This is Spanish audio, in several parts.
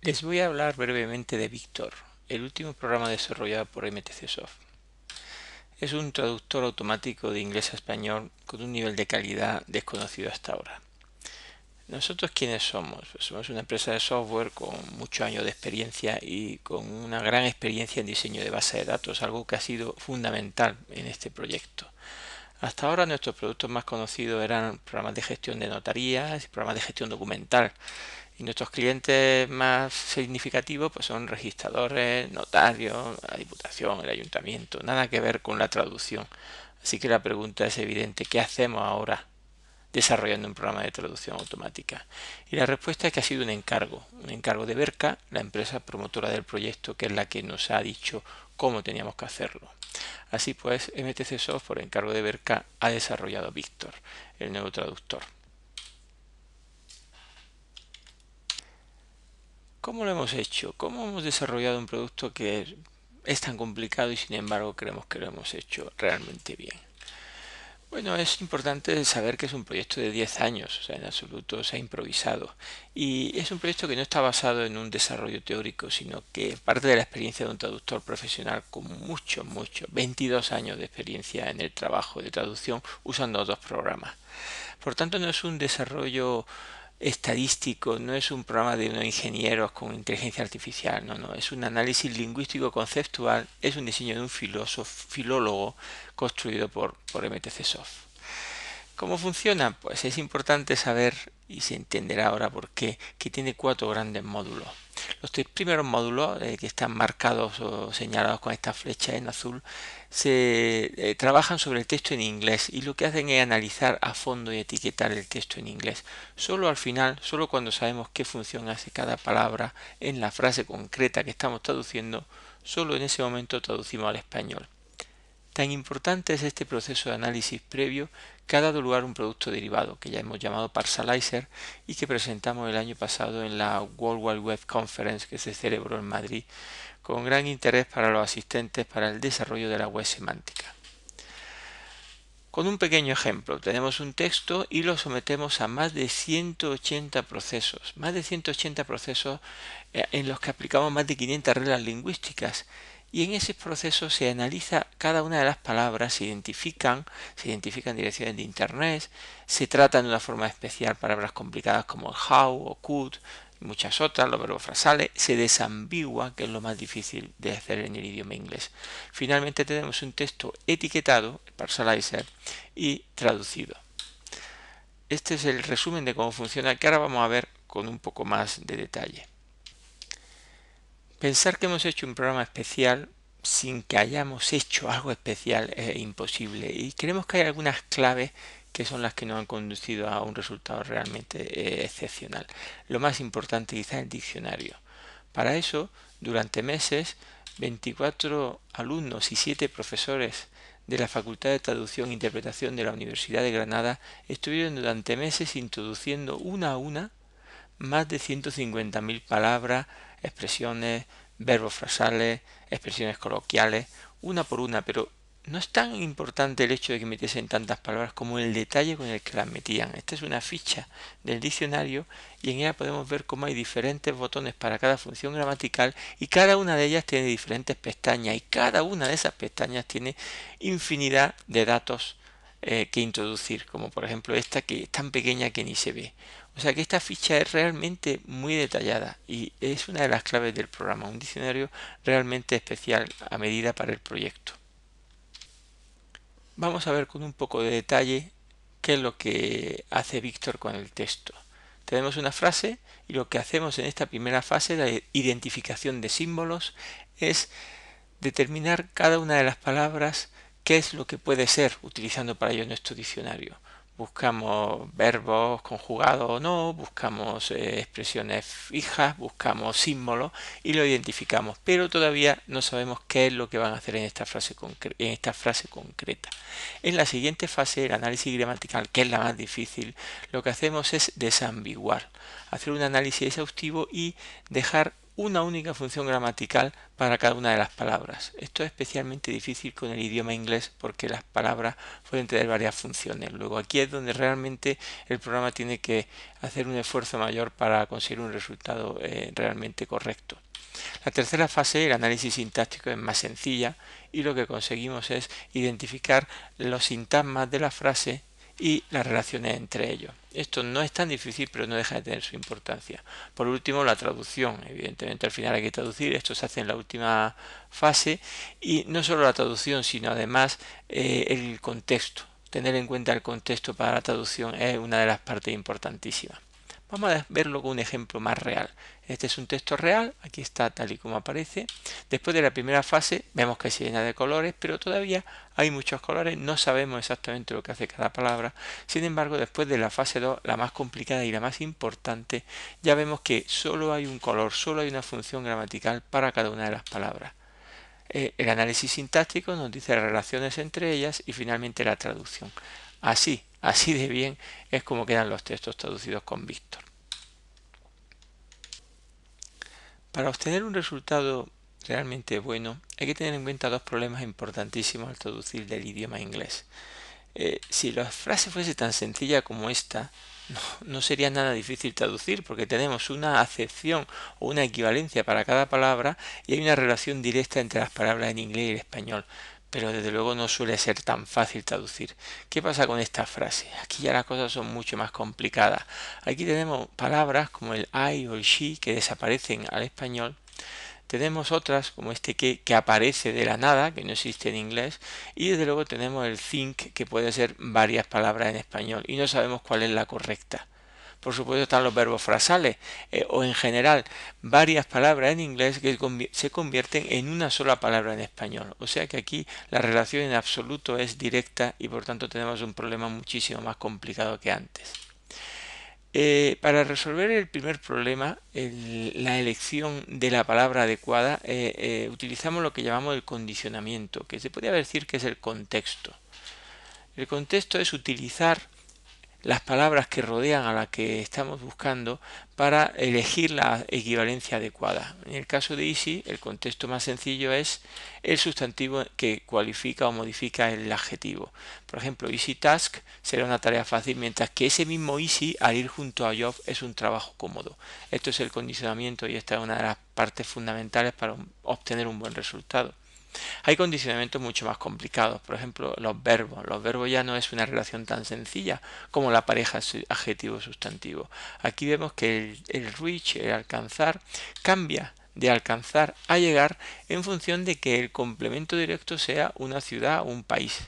Les voy a hablar brevemente de Victor, el último programa desarrollado por MTC Soft. Es un traductor automático de inglés a español con un nivel de calidad desconocido hasta ahora. ¿Nosotros quiénes somos? Pues somos una empresa de software con muchos años de experiencia y con una gran experiencia en diseño de base de datos, algo que ha sido fundamental en este proyecto. Hasta ahora nuestros productos más conocidos eran programas de gestión de notarías y programas de gestión documental. Y nuestros clientes más significativos pues son registradores, notarios, la Diputación, el Ayuntamiento, nada que ver con la traducción. Así que la pregunta es evidente, ¿qué hacemos ahora desarrollando un programa de traducción automática? Y la respuesta es que ha sido un encargo de Berka, la empresa promotora del proyecto, que es la que nos ha dicho cómo teníamos que hacerlo. Así pues, MTC Soft, por encargo de Berka, ha desarrollado Victor, el nuevo traductor. ¿Cómo lo hemos hecho? ¿Cómo hemos desarrollado un producto que es tan complicado y sin embargo creemos que lo hemos hecho realmente bien? Bueno, es importante saber que es un proyecto de 10 años, o sea, en absoluto se ha improvisado. Y es un proyecto que no está basado en un desarrollo teórico, sino que parte de la experiencia de un traductor profesional con mucho, 22 años de experiencia en el trabajo de traducción usando dos programas. Por tanto, no es un desarrollo estadístico, no es un programa de unos ingenieros con inteligencia artificial, no, es un análisis lingüístico conceptual, es un diseño de un filólogo construido por MTC Soft. ¿Cómo funciona? Pues es importante saber, y se entenderá ahora por qué, que tiene 4 grandes módulos. Los 3 primeros módulos, que están marcados o señalados con esta flecha en azul, se trabajan sobre el texto en inglés y lo que hacen es analizar a fondo y etiquetar el texto en inglés. Solo al final, solo cuando sabemos qué función hace cada palabra en la frase concreta que estamos traduciendo, solo en ese momento traducimos al español. Tan importante es este proceso de análisis previo que ha dado lugar a un producto derivado que ya hemos llamado Parsalizer y que presentamos el año pasado en la World Wide Web Conference que se celebró en Madrid con gran interés para los asistentes para el desarrollo de la web semántica. Con un pequeño ejemplo, tenemos un texto y lo sometemos a más de 180 procesos, en los que aplicamos más de 500 reglas lingüísticas. Y en ese proceso se analiza cada una de las palabras, se identifican direcciones de internet, se tratan de una forma especial palabras complicadas como how o could, y muchas otras, los verbos frasales, se desambigua, que es lo más difícil de hacer en el idioma inglés. Finalmente tenemos un texto etiquetado, el parsalizer, y traducido. Este es el resumen de cómo funciona, que ahora vamos a ver con un poco más de detalle. Pensar que hemos hecho un programa especial sin que hayamos hecho algo especial es imposible y creemos que hay algunas claves que son las que nos han conducido a un resultado realmente excepcional. Lo más importante quizá es el diccionario. Para eso, durante meses, 24 alumnos y 7 profesores de la Facultad de Traducción e Interpretación de la Universidad de Granada estuvieron durante meses introduciendo una a una más de 150.000 palabras, expresiones, verbos frasales, expresiones coloquiales, una por una, pero no es tan importante el hecho de que metiesen tantas palabras como el detalle con el que las metían. Esta es una ficha del diccionario y en ella podemos ver cómo hay diferentes botones para cada función gramatical y cada una de ellas tiene diferentes pestañas y cada una de esas pestañas tiene infinidad de datos que introducir, como por ejemplo esta que es tan pequeña que ni se ve. O sea que esta ficha es realmente muy detallada y es una de las claves del programa, un diccionario realmente especial a medida para el proyecto. Vamos a ver con un poco de detalle qué es lo que hace Víctor con el texto. Tenemos una frase y lo que hacemos en esta primera fase de identificación de símbolos es determinar cada una de las palabras qué es lo que puede ser utilizando para ello nuestro diccionario. Buscamos verbos conjugados o no, buscamos expresiones fijas, buscamos símbolos y lo identificamos, pero todavía no sabemos qué es lo que van a hacer en esta frase concreta. En la siguiente fase, el análisis gramatical, que es la más difícil, lo que hacemos es desambiguar, hacer un análisis exhaustivo y dejar una única función gramatical para cada una de las palabras. Esto es especialmente difícil con el idioma inglés porque las palabras pueden tener varias funciones. Luego aquí es donde realmente el programa tiene que hacer un esfuerzo mayor para conseguir un resultado realmente correcto. La tercera fase, el análisis sintáctico, es más sencilla y lo que conseguimos es identificar los sintagmas de la frase y las relaciones entre ellos. Esto no es tan difícil, pero no deja de tener su importancia. Por último, la traducción. Evidentemente, al final hay que traducir. Esto se hace en la última fase. Y no solo la traducción, sino además el contexto. Tener en cuenta el contexto para la traducción es una de las partes importantísimas. Vamos a verlo con un ejemplo más real. Este es un texto real, aquí está tal y como aparece. Después de la primera fase vemos que se llena de colores, pero todavía hay muchos colores, no sabemos exactamente lo que hace cada palabra. Sin embargo, después de la fase 2, la más complicada y la más importante, ya vemos que solo hay un color, solo hay una función gramatical para cada una de las palabras. El análisis sintáctico nos dice las relaciones entre ellas y finalmente la traducción. Así de bien es como quedan los textos traducidos con Víctor. Para obtener un resultado realmente bueno hay que tener en cuenta dos problemas importantísimos al traducir del idioma inglés. Si la frase fuese tan sencilla como esta, no sería nada difícil traducir porque tenemos una acepción o una equivalencia para cada palabra y hay una relación directa entre las palabras en inglés y el español. Pero desde luego no suele ser tan fácil traducir. ¿Qué pasa con esta frase? Aquí ya las cosas son mucho más complicadas. Aquí tenemos palabras como el I o el she que desaparecen al español. Tenemos otras como este que aparece de la nada, que no existe en inglés, y desde luego tenemos el think, que puede ser varias palabras en español, y no sabemos cuál es la correcta. Por supuesto están los verbos frasales o en general varias palabras en inglés que se convierten en una sola palabra en español. O sea que aquí la relación en absoluto es directa y por tanto tenemos un problema muchísimo más complicado que antes. Para resolver el primer problema, la elección de la palabra adecuada, utilizamos lo que llamamos el condicionamiento, que se podría decir que es el contexto. El contexto es utilizar las palabras que rodean a la que estamos buscando para elegir la equivalencia adecuada. En el caso de easy, el contexto más sencillo es el sustantivo que cualifica o modifica el adjetivo. Por ejemplo, easy task será una tarea fácil, mientras que ese mismo easy al ir junto a job es un trabajo cómodo. Esto es el condicionamiento y esta es una de las partes fundamentales para obtener un buen resultado. Hay condicionamientos mucho más complicados, por ejemplo los verbos. Los verbos ya no es una relación tan sencilla como la pareja adjetivo-sustantivo. Aquí vemos que el reach, el alcanzar, cambia de alcanzar a llegar en función de que el complemento directo sea una ciudad o un país.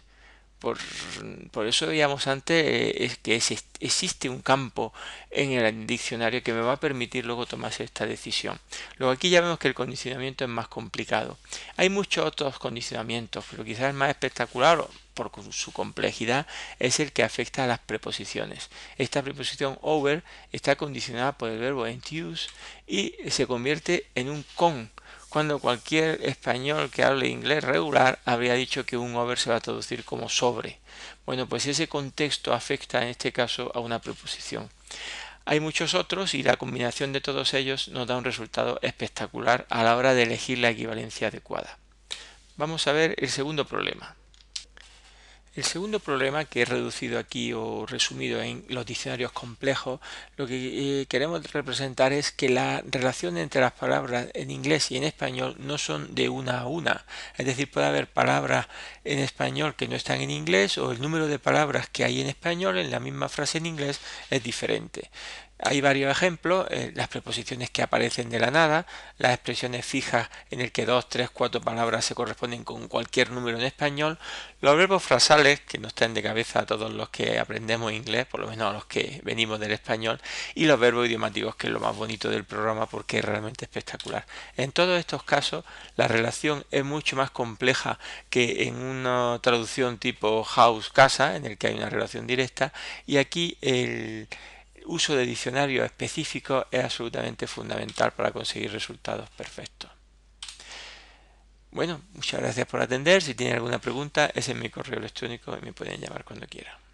Por eso veíamos antes que existe un campo en el diccionario que me va a permitir luego tomar esta decisión. Luego aquí ya vemos que el condicionamiento es más complicado. Hay muchos otros condicionamientos, pero quizás el más espectacular por su complejidad es el que afecta a las preposiciones. Esta preposición over está condicionada por el verbo enthuse y se convierte en un con, cuando cualquier español que hable inglés regular habría dicho que un over se va a traducir como sobre. Bueno, pues ese contexto afecta en este caso a una preposición. Hay muchos otros y la combinación de todos ellos nos da un resultado espectacular a la hora de elegir la equivalencia adecuada. Vamos a ver el segundo problema. El segundo problema que he reducido aquí o resumido en los diccionarios complejos, lo que queremos representar es que la relación entre las palabras en inglés y en español no son de una a una. Es decir, puede haber palabras en español que no están en inglés o el número de palabras que hay en español en la misma frase en inglés es diferente. Hay varios ejemplos, las preposiciones que aparecen de la nada, las expresiones fijas en el que 2, 3, 4 palabras se corresponden con cualquier número en español, los verbos frasales, que nos traen de cabeza a todos los que aprendemos inglés, por lo menos a los que venimos del español, y los verbos idiomáticos, que es lo más bonito del programa porque es realmente espectacular. En todos estos casos, la relación es mucho más compleja que en una traducción tipo house, casa, en el que hay una relación directa, y aquí el uso de diccionarios específicos es absolutamente fundamental para conseguir resultados perfectos. Bueno, muchas gracias por atender. Si tienen alguna pregunta, ese es mi correo electrónico y me pueden llamar cuando quieran.